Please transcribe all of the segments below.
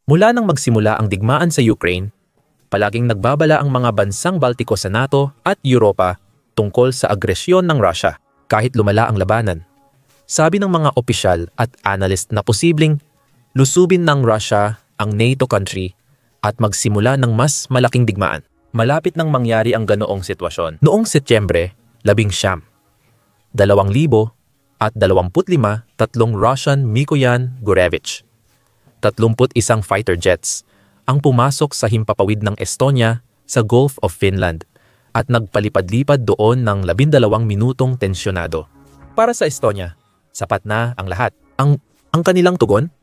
Mula nang magsimula ang digmaan sa Ukraine, palaging nagbabala ang mga bansang Baltiko sa NATO at Europa tungkol sa agresyon ng Russia kahit lumala ang labanan. Sabi ng mga opisyal at analyst na posibleng lusubin ng Russia ang NATO country at magsimula ng mas malaking digmaan. Malapit nang mangyari ang ganoong sitwasyon. Noong Setyembre 19, 2025, tatlong Russian Mikoyan-Gurevich, 31 fighter jets, ang pumasok sa himpapawid ng Estonia sa Gulf of Finland at nagpalipad-lipad doon ng 12 minutong tensyonado. Para sa Estonia, sapat na ang lahat. Ang kanilang tugon?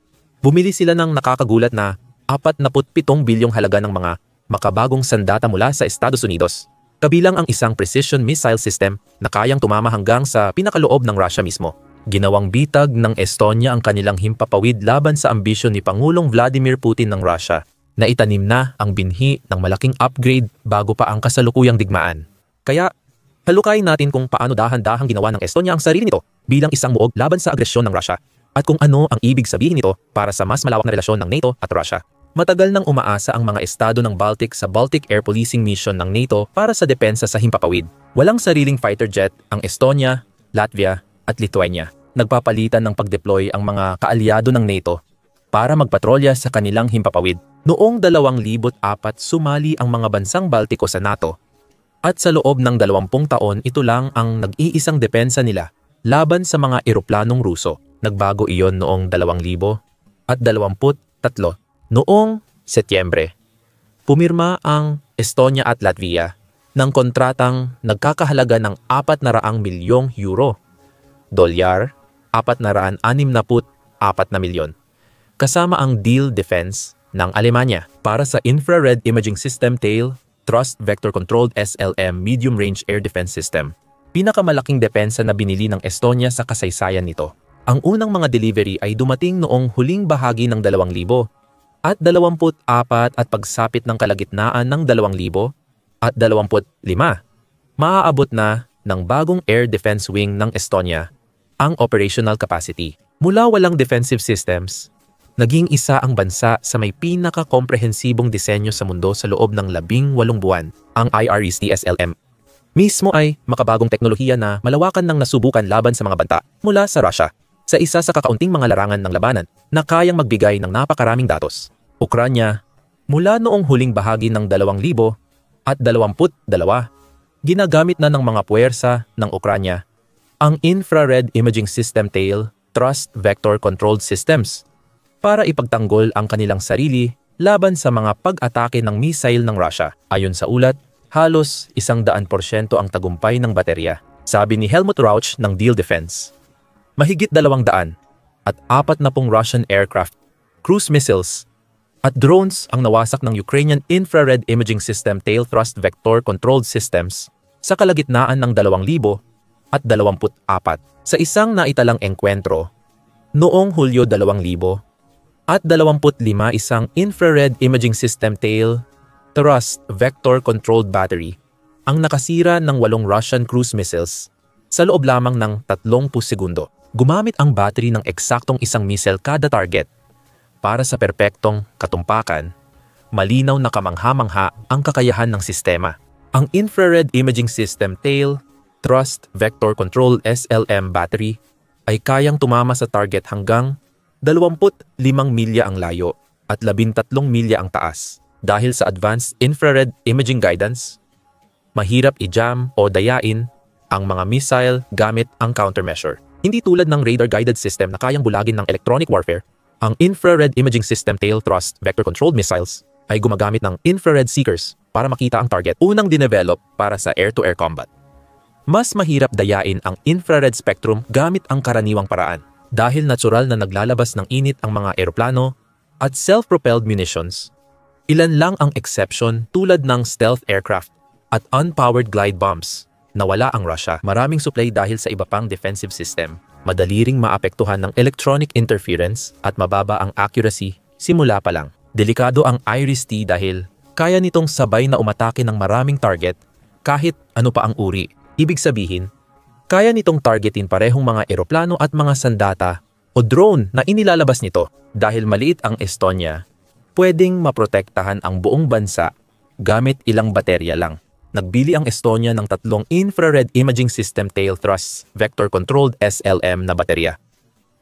Bumili sila ng nakakagulat na 47 bilyong halaga ng mga makabagong sandata mula sa Estados Unidos, kabilang ang isang precision missile system na kayang tumama hanggang sa pinakaloob ng Russia mismo. Ginawang bitag ng Estonia ang kanilang himpapawid laban sa ambisyon ni Pangulong Vladimir Putin ng Russia na itanim na ang binhi ng malaking upgrade bago pa ang kasalukuyang digmaan. Kaya, halukayin natin kung paano dahan-dahang ginawa ng Estonia ang sarili nito bilang isang muog laban sa agresyon ng Russia at kung ano ang ibig sabihin nito para sa mas malawak na relasyon ng NATO at Russia. Matagal nang umaasa ang mga estado ng Baltic sa Baltic Air Policing Mission ng NATO para sa depensa sa himpapawid. Walang sariling fighter jet ang Estonia, Latvia at Lithuania. Nagpapalitan ng pag-deploy ang mga kaalyado ng NATO para magpatrolya sa kanilang himpapawid. Noong 2004 sumali ang mga bansang Baltiko sa NATO at sa loob ng 20 taon ito lang ang nag-iisang depensa nila laban sa mga eroplanong Ruso. Nagbago iyon noong 2023. Noong Setyembre, pumirma ang Estonia at Latvia ng kontratang nagkakahalaga ng 400 milyong euro, dolyar, 464 na milyon, kasama ang Deal Defense ng Alemanya para sa Infrared Imaging System TAIL Thrust Vector Controlled SLM Medium Range Air Defense System. Pinakamalaking depensa na binili ng Estonia sa kasaysayan nito. Ang unang mga delivery ay dumating noong huling bahagi ng 2000 at 24 at pagsapit ng kalagitnaan ng 2025, maaabot na ng bagong Air Defense Wing ng Estonia ang operational capacity. Mula walang defensive systems, naging isa ang bansa sa may pinaka-komprehensibong disenyo sa mundo sa loob ng 18 buwan. Ang IRIS-T-SLM mismo ay makabagong teknolohiya na malawakan ng nasubukan laban sa mga banta mula sa Russia sa isa sa kakaunting mga larangan ng labanan na kayang magbigay ng napakaraming datos. Ukranya, mula noong huling bahagi ng 2022, ginagamit na ng mga puwersa ng Ukranya ang Infrared Imaging System TAIL Thrust Vector Controlled Systems para ipagtanggol ang kanilang sarili laban sa mga pag-atake ng missile ng Russia. Ayon sa ulat, halos 100% ang tagumpay ng baterya, sabi ni Helmut Rauch ng Deal Defense. Mahigit 200 at 40 Russian aircraft, cruise missiles, at drones ang nawasak ng Ukrainian Infrared Imaging System TAIL Thrust Vector Controlled Systems sa kalagitnaan ng 2024 sa isang naitalang engkwentro noong Hulyo 2025 isang Infrared Imaging System TAIL Thrust Vector Controlled Battery ang nakasira ng 8 Russian cruise missiles sa loob lamang ng 30 segundo. Gumamit ang battery ng eksaktong isang missile kada target. Para sa perpektong katumpakan, malinaw na kamangha-mangha ang kakayahan ng sistema. Ang Infrared Imaging System TAIL Thrust Vector Controlled SLM battery ay kayang tumama sa target hanggang 25 milya ang layo at 13 milya ang taas. Dahil sa Advanced Infrared Imaging Guidance, mahirap i-jam o dayain ang mga missile gamit ang countermeasure. Hindi tulad ng radar-guided system na kayang bulagin ng electronic warfare, ang Infrared Imaging System TAIL Thrust Vector Controlled Missiles ay gumagamit ng infrared seekers para makita ang target. Unang dinevelop para sa air-to-air combat. Mas mahirap dayain ang infrared spectrum gamit ang karaniwang paraan dahil natural na naglalabas ng init ang mga eroplano at self-propelled munitions. Ilan lang ang exception tulad ng stealth aircraft at unpowered glide bombs. Nawala ang Russia. Maraming supply dahil sa iba pang defensive system. Madali ring maapektuhan ng electronic interference at mababa ang accuracy simula pa lang. Delikado ang IRIS-T dahil kaya nitong sabay na umatake ng maraming target kahit ano pa ang uri. Ibig sabihin, kaya nitong targetin parehong mga eroplano at mga sandata o drone na inilalabas nito. Dahil maliit ang Estonia, pwedeng maprotektahan ang buong bansa gamit ilang baterya lang. Nagbili ang Estonia ng 3 Infrared Imaging System Tail Thrust Vector Controlled SLM na baterya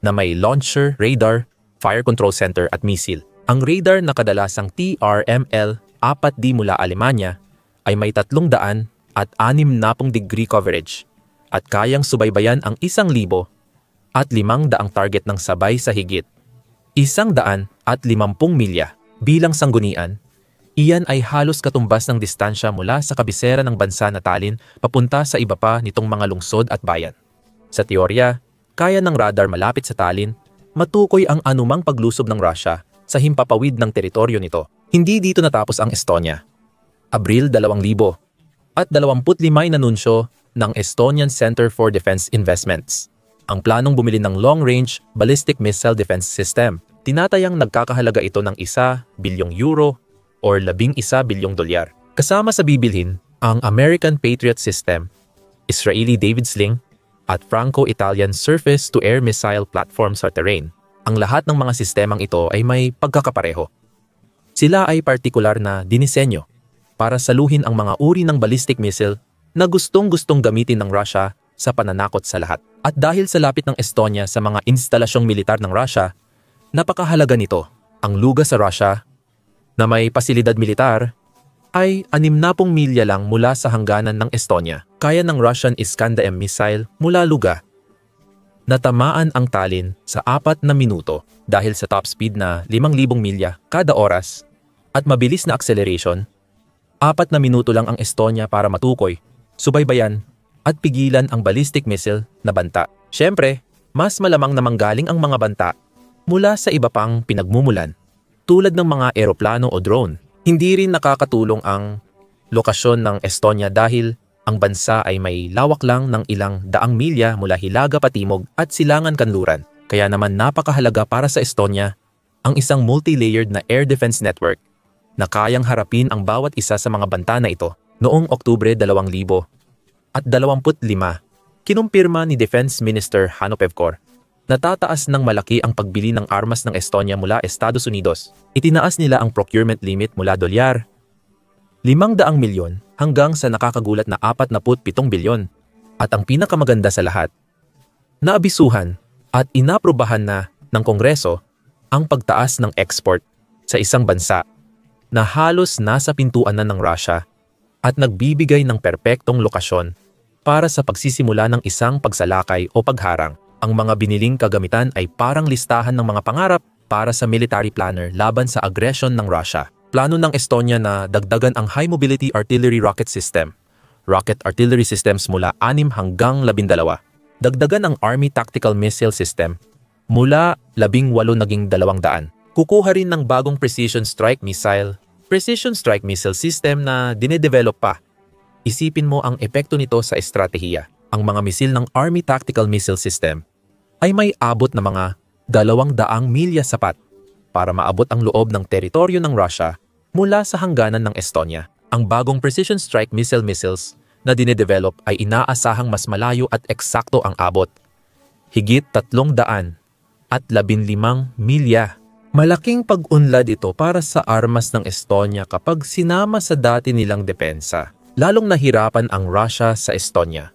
na may launcher, radar, fire control center at missile. Ang radar na kadalasang TRML-4D mula Alemanya ay may 300 at 60 degree coverage at kayang subaybayan ang 1,000 at 500 target ng sabay sa higit 150 milya. Bilang sanggunian, iyan ay halos katumbas ng distansya mula sa kabisera ng bansa na Tallinn papunta sa iba pa nitong mga lungsod at bayan. Sa teorya, kaya ng radar malapit sa Tallinn matukoy ang anumang paglusob ng Russia sa himpapawid ng teritoryo nito. Hindi dito natapos ang Estonia. Abril 2000 at 25 inanunsyo ng Estonian Center for Defense Investments ang planong bumili ng long-range ballistic missile defense system. Tinatayang nagkakahalaga ito ng 1 bilyong euro or 11 bilyong dolyar. Kasama sa bibilhin ang American Patriot System, Israeli David Sling, at Franco-Italian surface-to-air missile platform sa terrain. Ang lahat ng mga sistemang ito ay may pagkakapareho. Sila ay partikular na dinisenyo para saluhin ang mga uri ng ballistic missile na gustong-gustong gamitin ng Russia sa pananakot sa lahat. At dahil sa lapit ng Estonia sa mga instalasyong militar ng Russia, napakahalaga nito. Ang lugar sa Russia na may pasilidad militar ay 60 milya lang mula sa hangganan ng Estonia. Kaya ng Russian Iskander-M missile mula Luga. Natamaan ang Tallinn sa 4 na minuto dahil sa top speed na 5,000 milya kada oras at mabilis na acceleration. 4 na minuto lang ang Estonia para matukoy, subaybayan at pigilan ang ballistic missile na banta. Siyempre, mas malamang na manggaling ang mga banta mula sa iba pang pinagmumulan tulad ng mga eroplano o drone. Hindi rin nakakatulong ang lokasyon ng Estonia dahil ang bansa ay may lawak lang ng ilang daang milya mula hilaga patimog at silangan kanluran. Kaya naman napakahalaga para sa Estonia ang isang multi-layered na air defense network na kayang harapin ang bawat isa sa mga banta na ito. Noong Oktubre 2025, kinumpirma ni Defense Minister Hanno Pevkur na tataas ng malaki ang pagbili ng armas ng Estonia mula Estados Unidos. Itinaas nila ang procurement limit mula dolyar 500 milyon hanggang sa nakakagulat na 47 bilyon. At ang pinakamaganda sa lahat, naabisuhan at inaprubahan na ng Kongreso ang pagtaas ng export sa isang bansa na halos nasa pintuan na ng Russia at nagbibigay ng perpektong lokasyon para sa pagsisimula ng isang pagsalakay o pagharang. Ang mga biniling kagamitan ay parang listahan ng mga pangarap para sa military planner laban sa aggression ng Russia. Plano ng Estonia na dagdagan ang High Mobility Artillery Rocket System, rocket artillery systems mula 6 hanggang 12. Dagdagan ang Army Tactical Missile System mula 18 naging 200. Kukuha rin ng bagong Precision Strike Missile System na dinedevelop pa. Isipin mo ang epekto nito sa estratehiya. Ang mga misil ng Army Tactical Missile System ay may abot na mga 200 milya sapat para maabot ang loob ng teritoryo ng Russia mula sa hangganan ng Estonia. Ang bagong Precision Strike missiles na dinedevelop ay inaasahang mas malayo at eksakto ang abot. Higit 315 milya. Malaking pag-unlad ito para sa armas ng Estonia kapag sinama sa dati nilang depensa. Lalong nahirapan ang Russia sa Estonia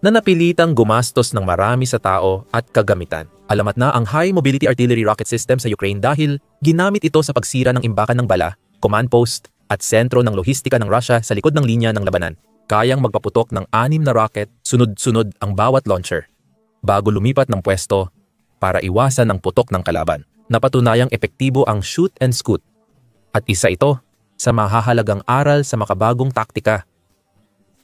na napilitang gumastos ng marami sa tao at kagamitan. Alamat na ang High Mobility Artillery Rocket System sa Ukraine dahil ginamit ito sa pagsira ng imbakan ng bala, command post at sentro ng lohistika ng Russia sa likod ng linya ng labanan. Kayang magpaputok ng 6 na rocket sunod-sunod ang bawat launcher bago lumipat ng pwesto para iwasan ang putok ng kalaban. Napatunayang epektibo ang shoot and scoot at isa ito sa mahahalagang aral sa makabagong taktika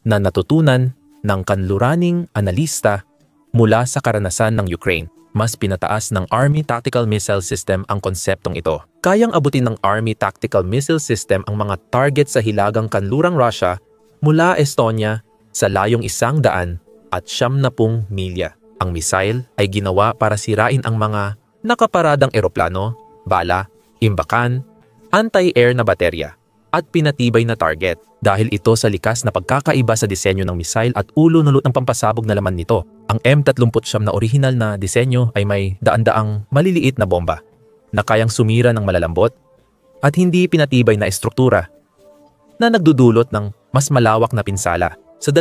na natutunan ng kanluraning analista mula sa karanasan ng Ukraine. Mas pinataas ng Army Tactical Missile System ang konseptong ito. Kayang abutin ng Army Tactical Missile System ang mga target sa hilagang kanlurang Russia mula Estonia sa layong 170 milya. Ang missile ay ginawa para sirain ang mga nakaparadang eroplano, bala, imbakan, anti-air na baterya, at pinatibay na target dahil ito sa likas na pagkakaiba sa disenyo ng missile at ulo-nulot ng pampasabog na laman nito. Ang M39 na orihinal na disenyo ay may daan-daang maliliit na bomba na kayang sumira ng malalambot at hindi pinatibay na estruktura na nagdudulot ng mas malawak na pinsala. Sa 2%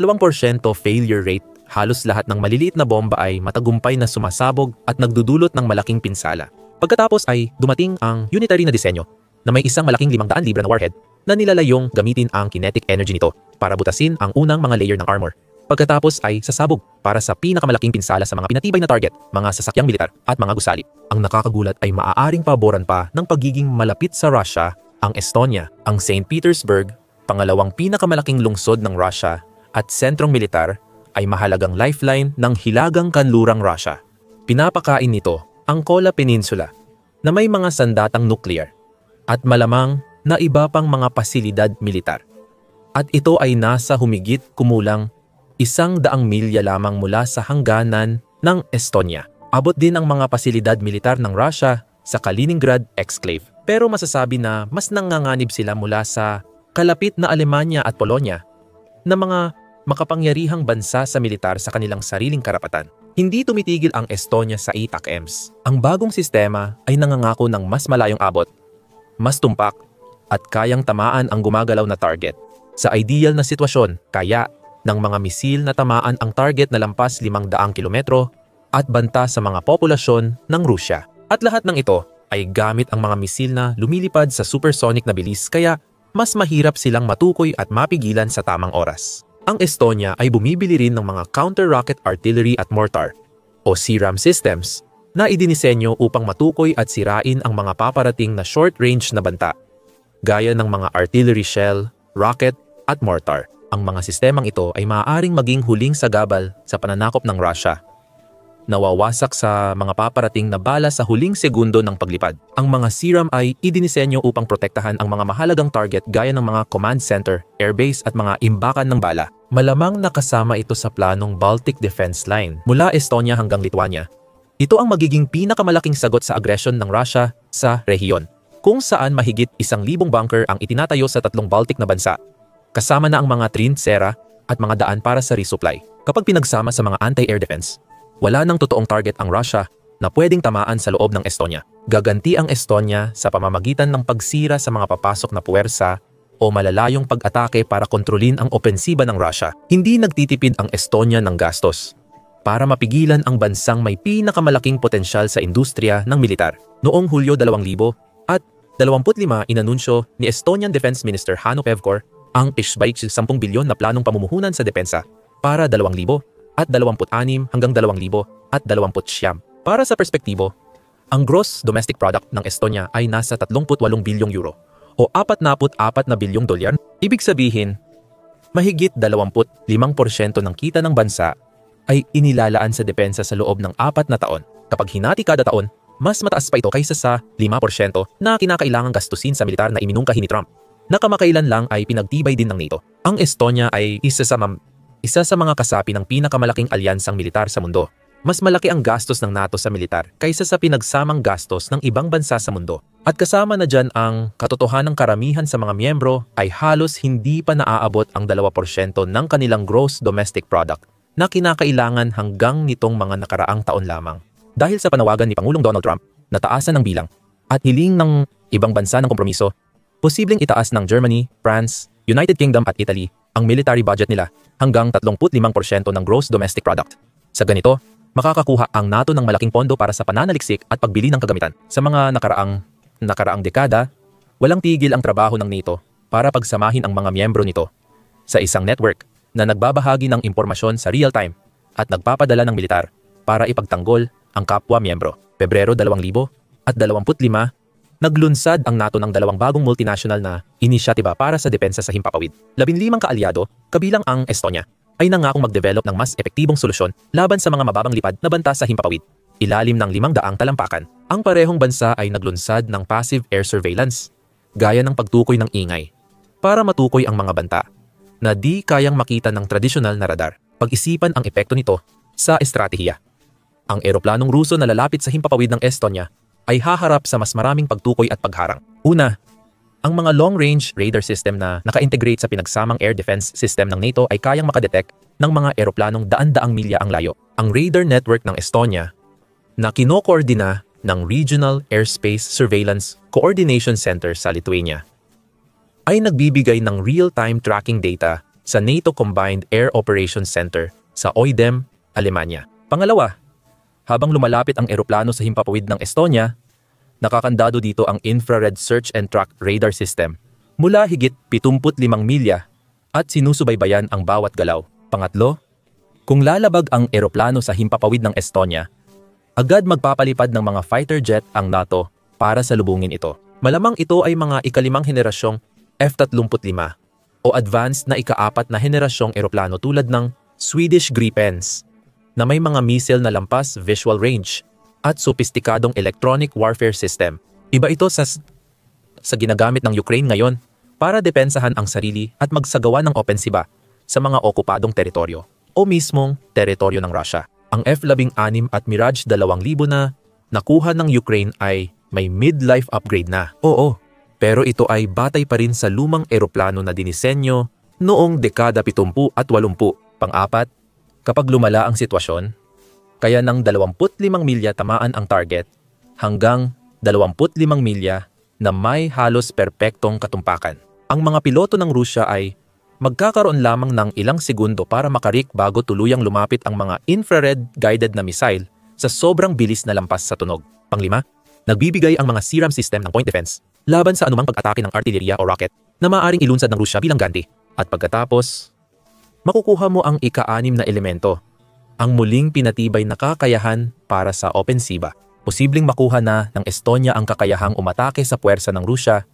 failure rate, halos lahat ng maliliit na bomba ay matagumpay na sumasabog at nagdudulot ng malaking pinsala. Pagkatapos ay dumating ang unitary na disenyo na may isang malaking 500 libra na warhead na nilalayong gamitin ang kinetic energy nito para butasin ang unang mga layer ng armor. Pagkatapos ay sasabog para sa pinakamalaking pinsala sa mga pinatibay na target, mga sasakyang militar at mga gusali. Ang nakakagulat ay maaaring paboran pa ng pagiging malapit sa Russia ang Estonia, ang St. Petersburg, pangalawang pinakamalaking lungsod ng Russia at sentrong militar, ay mahalagang lifeline ng hilagang kanlurang Russia. Pinapakain nito ang Kola Peninsula na may mga sandatang nuclear at malamang na iba pang mga pasilidad militar. At ito ay nasa humigit kumulang 100 milya lamang mula sa hangganan ng Estonia. Abot din ang mga pasilidad militar ng Russia sa Kaliningrad exclave. Pero masasabi na mas nanganganib sila mula sa kalapit na Alemanya at Polonya na mga makapangyarihang bansa sa militar sa kanilang sariling karapatan. Hindi tumitigil ang Estonia sa ATACMS. Ang bagong sistema ay nangangako ng mas malayong abot, mas tumpak, at kayang tamaan ang gumagalaw na target. Sa ideal na sitwasyon, kaya ng mga misil na tamaan ang target na lampas 500 kilometro at banta sa mga populasyon ng Rusya. At lahat ng ito ay gamit ang mga misil na lumilipad sa supersonic na bilis kaya mas mahirap silang matukoy at mapigilan sa tamang oras. Ang Estonia ay bumibili rin ng mga counter-rocket artillery at mortar o CRAM systems na idinisenyo upang matukoy at sirain ang mga paparating na short-range na banta, gaya ng mga artillery shell, rocket at mortar. Ang mga sistemang ito ay maaaring maging huling sagabal sa pananakop ng Russia. Nawawasak sa mga paparating na bala sa huling segundo ng paglipad. Ang mga CRAM ay idinisenyo upang protektahan ang mga mahalagang target gaya ng mga command center, airbase at mga imbakan ng bala. Malamang nakasama ito sa planong Baltic Defense Line mula Estonia hanggang Lithuania. Ito ang magiging pinakamalaking sagot sa agresyon ng Russia sa rehiyon, kung saan mahigit 1,000 bunker ang itinatayo sa 3 Baltic na bansa, kasama na ang mga trindsera at mga daan para sa resupply. Kapag pinagsama sa mga anti-air defense, wala nang totoong target ang Russia na pwedeng tamaan sa loob ng Estonia. Gaganti ang Estonia sa pamamagitan ng pagsira sa mga papasok na puwersa o malalayong pag-atake para kontrolin ang opensiba ng Russia. Hindi nagtitipid ang Estonia ng gastos para mapigilan ang bansang may pinakamalaking potensyal sa industriya ng militar. Noong Hulyo 2025, inanunsyo ni Estonian Defense Minister Hanno Pevkur ang 10 bilyon na planong pamumuhunan sa depensa para 2026 hanggang 2029. Para sa perspektibo, ang gross domestic product ng Estonia ay nasa 38 bilyong euro o 44 na bilyong dolyar. Ibig sabihin, mahigit 25% ng kita ng bansa ay inilalaan sa depensa sa loob ng 4 na taon. Kapag hinati kada taon, mas mataas pa ito kaysa sa 5% na kinakailangang gastusin sa militar na iminungkahi ni Trump, na kamakailan lang ay pinagtibay din ng NATO. Ang Estonia ay isa sa mga kasapi ng pinakamalaking alyansang militar sa mundo. Mas malaki ang gastos ng NATO sa militar kaysa sa pinagsamang gastos ng ibang bansa sa mundo. At kasama na dyan ang katotohanang karamihan sa mga miyembro ay halos hindi pa naaabot ang 2% ng kanilang gross domestic product na kinakailangan hanggang nitong mga nakaraang taon lamang. Dahil sa panawagan ni Pangulong Donald Trump na taasan ng bilang at hiling ng ibang bansa ng kompromiso, posibleng itaas ng Germany, France, United Kingdom at Italy ang military budget nila hanggang 35% ng gross domestic product. Sa ganito, makakakuha ang NATO ng malaking pondo para sa pananaliksik at pagbili ng kagamitan. Sa mga nakaraang dekada, walang tigil ang trabaho ng NATO para pagsamahin ang mga miyembro nito sa isang network na nagbabahagi ng impormasyon sa real time at nagpapadala ng militar para ipagtanggol ang kapwa miyembro. Pebrero 2025, naglunsad ang NATO ng 2 bagong multinational na inisyatiba para sa depensa sa himpapawid. 15 kaalyado, kabilang ang Estonia, ay nangakong mag-develop ng mas epektibong solusyon laban sa mga mababang lipad na banta sa himpapawid. Ilalim ng 500 talampakan, ang parehong bansa ay naglunsad ng passive air surveillance, gaya ng pagtukoy ng ingay, para matukoy ang mga banta na di kayang makita ng tradisyonal na radar. Pag-isipan ang epekto nito sa estratehiya. Ang eroplanong Ruso na lalapit sa himpapawid ng Estonia ay haharap sa mas maraming pagtukoy at pagharang. Una, ang mga long-range radar system na naka-integrate sa pinagsamang air defense system ng NATO ay kayang makadetect ng mga eroplanong daan-daang milya ang layo. Ang radar network ng Estonia na kinokoordina ng Regional Airspace Surveillance Coordination Center sa Lithuania, ay nagbibigay ng real-time tracking data sa NATO Combined Air Operations Center sa Oidem, Alemanya. Pangalawa, habang lumalapit ang eroplano sa himpapawid ng Estonia, nakakandado dito ang Infrared Search and Track Radar System mula higit 75 milya at sinusubaybayan ang bawat galaw. Pangatlo, kung lalabag ang eroplano sa himpapawid ng Estonia, agad magpapalipad ng mga fighter jet ang NATO para salubungin ito. Malamang ito ay mga ikalimang henerasyong F-35 o advanced na ika-4 na henerasyong eroplano tulad ng Swedish Gripens na may mga missile na lampas visual range at sopistikadong electronic warfare system. Iba ito sa ginagamit ng Ukraine ngayon para depensahan ang sarili at magsagawa ng opensiba sa mga okupadong teritoryo o mismong teritoryo ng Russia. Ang F-16 at Mirage 2000 na nakuha ng Ukraine ay may mid-life upgrade na. Oo, pero ito ay batay pa rin sa lumang eroplano na dinisenyo noong dekada 70 at 80. Pang-apat, kapag lumala ang sitwasyon, kaya ng 25 milya tamaan ang target hanggang 25 milya na may halos perpektong katumpakan. Ang mga piloto ng Rusya ay magkakaroon lamang ng ilang segundo para makarik bago tuluyang lumapit ang mga infrared guided na missile sa sobrang bilis na lampas sa tunog. Panglima, nagbibigay ang mga SIRAM system ng point defense laban sa anumang pag-atake ng artillerya o rocket na maaaring ilunsad ng Rusya bilang ganti. At pagkatapos, makukuha mo ang ika-6 na elemento, ang muling pinatibay na kakayahan para sa opensiba. Posibleng makuha na ng Estonia ang kakayahang umatake sa puwersa ng Rusya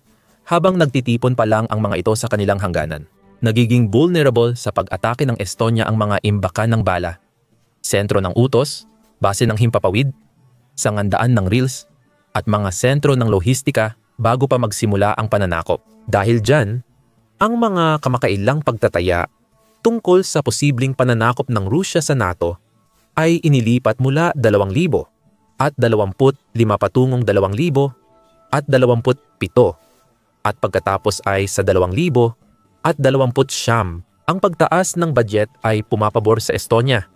habang nagtitipon pa lang ang mga ito sa kanilang hangganan. Nagiging vulnerable sa pag-atake ng Estonia ang mga imbakan ng bala, sentro ng utos, base ng himpapawid, sangandaan ng reels, at mga sentro ng lohistika bago pa magsimula ang pananakop. Dahil dyan, ang mga kamakailang pagtataya tungkol sa posibleng pananakop ng Rusya sa NATO ay inilipat mula 2,000 at 25 patungong 2,000 at 27 at pagkatapos ay sa 2,000 at 29. Ang pagtaas ng budget ay pumapabor sa Estonia.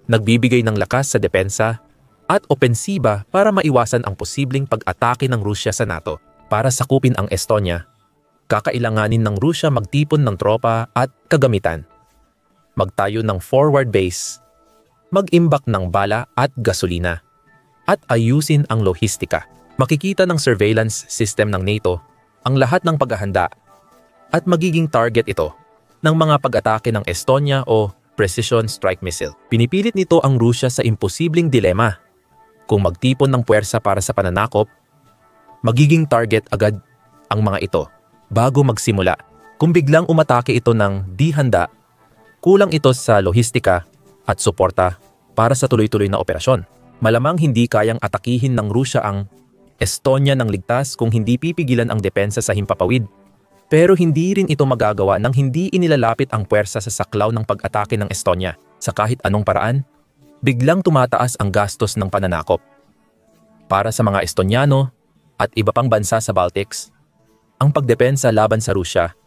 Nagbibigay ng lakas sa depensa at opensiba para maiwasan ang posibleng pag-atake ng Rusya sa NATO. Para sakupin ang Estonia, kakailanganin ng Rusya magtipon ng tropa at kagamitan, magtayo ng forward base, mag-imbak ng bala at gasolina, at ayusin ang lohistika. Makikita ng surveillance system ng NATO ang lahat ng paghahanda at magiging target ito ng mga pag-atake ng Estonia o precision strike missile. Pinipilit nito ang Rusya sa imposibleng dilema. Kung magtipon ng puwersa para sa pananakop, magiging target agad ang mga ito bago magsimula. Kung biglang umatake ito ng di handa, kulang ito sa lohistika at suporta para sa tuloy-tuloy na operasyon. Malamang hindi kayang atakihin ng Rusya ang Estonia ng ligtas kung hindi pipigilan ang depensa sa himpapawid. Pero hindi rin ito magagawa nang hindi inilalapit ang puwersa sa saklaw ng pag-atake ng Estonia. Sa kahit anong paraan, biglang tumataas ang gastos ng pananakop. Para sa mga Estoniano at iba pang bansa sa Baltics, ang pagdepensa laban sa Rusya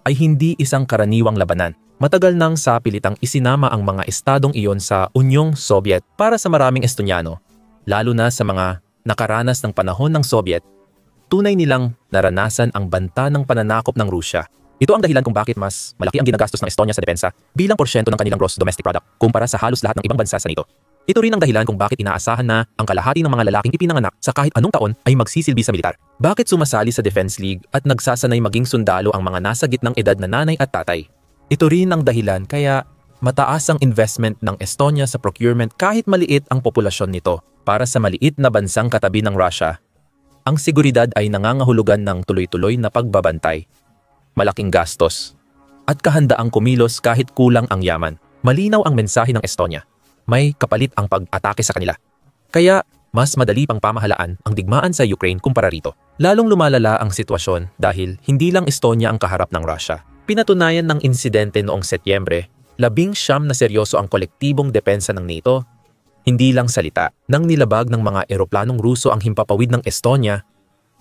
ay hindi isang karaniwang labanan. Matagal nang sapilitang isinama ang mga estadong iyon sa Unyong Soviet. Para sa maraming Estoniano, lalo na sa mga nakaranas ng panahon ng Soviet, tunay nilang naranasan ang banta ng pananakop ng Rusya. Ito ang dahilan kung bakit mas malaki ang ginagastos ng Estonia sa depensa bilang porsyento ng kanilang gross domestic product kumpara sa halos lahat ng ibang bansa sa NATO. Ito rin ang dahilan kung bakit inaasahan na ang kalahati ng mga lalaking ipinanganak sa kahit anong taon ay magsisilbi sa militar. Bakit sumasali sa Defense League at nagsasanay maging sundalo ang mga nasa gitnang edad na nanay at tatay? Ito rin ang dahilan kaya mataas ang investment ng Estonia sa procurement kahit maliit ang populasyon nito. Para sa maliit na bansang katabi ng Russia, ang seguridad ay nangangahulugan ng tuloy-tuloy na pagbabantay, malaking gastos, at kahandaang kumilos kahit kulang ang yaman. Malinaw ang mensahe ng Estonia. May kapalit ang pag-atake sa kanila. Kaya, mas madali pang pamahalaan ang digmaan sa Ukraine kumpara rito. Lalong lumalala ang sitwasyon dahil hindi lang Estonia ang kaharap ng Russia. Pinatunayan ng insidente noong Setyembre, 19 na seryoso ang kolektibong depensa ng NATO. Hindi lang salita. Nang nilabag ng mga eroplanong Ruso ang himpapawid ng Estonia,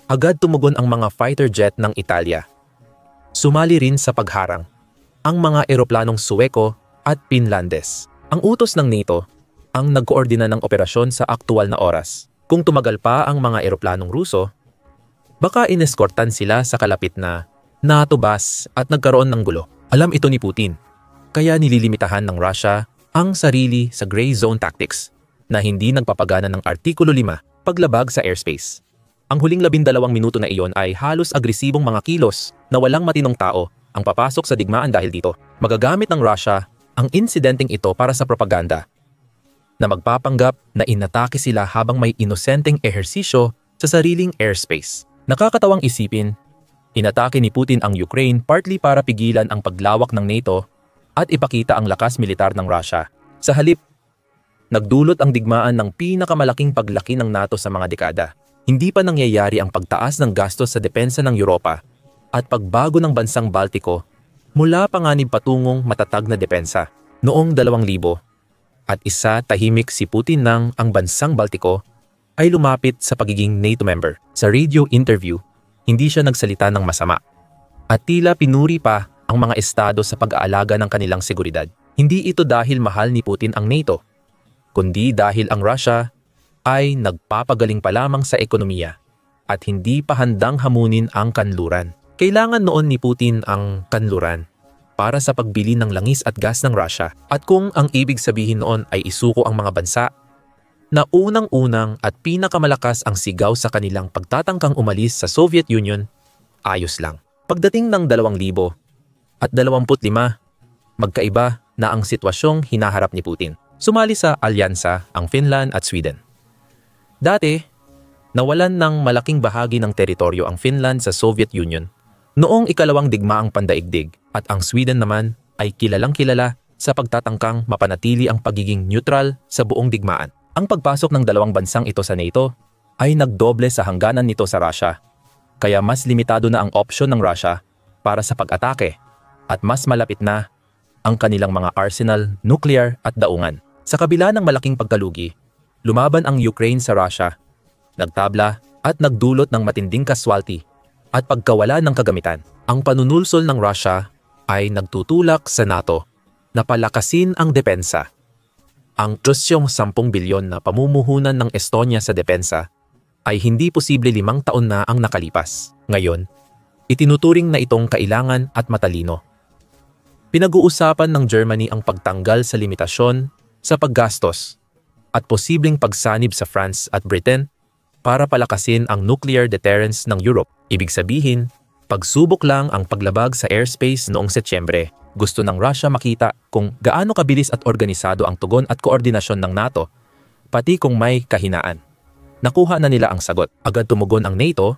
agad tumugon ang mga fighter jet ng Italia. Sumali rin sa pagharang ang mga eroplanong Suweko at Finlandes. Ang utos ng NATO ang nagkoordina ng operasyon sa aktual na oras. Kung tumagal pa ang mga eroplanong Ruso, Baka ineskortan sila sa kalapit na NATO base at nagkaroon ng gulo. Alam ito ni Putin, kaya nililimitahan ng Russia ang sarili sa gray zone tactics na hindi nagpapagana ng Artikulo 5 paglabag sa airspace. Ang huling 12 minuto na iyon ay halos agresibong mga kilos na walang matinong tao ang papasok sa digmaan dahil dito. Magagamit ng Russia ang insidenteng ito para sa propaganda na magpapanggap na inatake sila habang may inosenteng ehersisyo sa sariling airspace. Nakakatawang isipin, inatake ni Putin ang Ukraine partly para pigilan ang paglawak ng NATO at ipakita ang lakas militar ng Russia. Sa halip, nagdulot ang digmaan ng pinakamalaking paglaki ng NATO sa mga dekada. Hindi pa nangyayari ang pagtaas ng gastos sa depensa ng Europa at pagbago ng bansang Baltiko mula panganib patungong matatag na depensa. Noong 2000 at isa tahimik si Putin nang ang bansang Baltiko ay lumapit sa pagiging NATO member. Sa radio interview, hindi siya nagsalita ng masama at tila pinuri pa ang mga estado sa pag-aalaga ng kanilang seguridad. Hindi ito dahil mahal ni Putin ang NATO, kundi dahil ang Russia ay nagpapagaling pa lamang sa ekonomiya at hindi pa handang hamunin ang kanluran. Kailangan noon ni Putin ang kanluran para sa pagbili ng langis at gas ng Russia. At kung ang ibig sabihin noon ay isuko ang mga bansa na unang-unang at pinakamalakas ang sigaw sa kanilang pagtatangkang umalis sa Soviet Union, ayos lang. Pagdating ng 2025, magkaiba na ang sitwasyong hinaharap ni Putin. Sumali sa alyansa ang Finland at Sweden. Dati, nawalan ng malaking bahagi ng teritoryo ang Finland sa Soviet Union noong ikalawang digmaang pandaigdig at ang Sweden naman ay kilalang-kilala sa pagtatangkang mapanatili ang pagiging neutral sa buong digmaan. Ang pagpasok ng dalawang bansang ito sa NATO ay nagdoble sa hangganan nito sa Russia, kaya mas limitado na ang opsyon ng Russia para sa pag-atake at mas malapit na ang kanilang mga arsenal, nuclear at daungan. Sa kabila ng malaking pagkalugi, lumaban ang Ukraine sa Russia, nagtabla at nagdulot ng matinding kaswalti at pagkawala ng kagamitan. Ang panunulsol ng Russia ay nagtutulak sa NATO na palakasin ang depensa. Ang 10 bilyon na pamumuhunan ng Estonia sa depensa ay hindi posible 5 taon na ang nakalipas. Ngayon, itinuturing na itong kailangan at matalino. Pinag-uusapan ng Germany ang pagtanggal sa limitasyon sa paggastos at posibleng pagsanib sa France at Britain para palakasin ang nuclear deterrence ng Europe. Ibig sabihin, pagsubok lang ang paglabag sa airspace noong Setyembre. Gusto ng Russia makita kung gaano kabilis at organisado ang tugon at koordinasyon ng NATO, pati kung may kahinaan. Nakuha na nila ang sagot. Agad tumugon ang NATO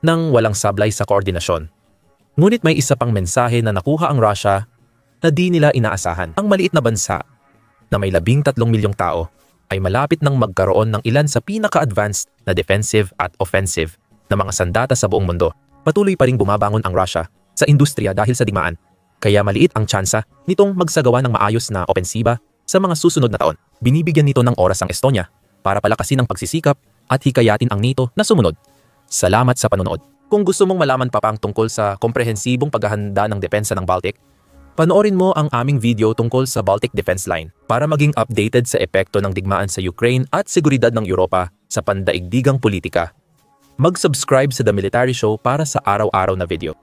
nang walang sablay sa koordinasyon. Ngunit may isa pang mensahe na nakuha ang Russia na di nila inaasahan. Ang maliit na bansa na may 13 milyong tao ay malapit nang magkaroon ng ilan sa pinaka-advanced na defensive at offensive na mga sandata sa buong mundo. Patuloy pa ring bumabangon ang Russia sa industriya dahil sa digmaan, kaya maliit ang tsansa nitong magsagawa ng maayos na opensiba sa mga susunod na taon. Binibigyan nito ng oras ang Estonia para palakasin ang pagsisikap at hikayatin ang NATO na sumunod. Salamat sa panonood. Kung gusto mong malaman pa pang tungkol sa komprehensibong paghahanda ng depensa ng Baltic, panoorin mo ang aming video tungkol sa Baltic Defense Line para maging updated sa epekto ng digmaan sa Ukraine at seguridad ng Europa sa pandaigdigang politika. Mag-subscribe sa The Military Show para sa araw-araw na video.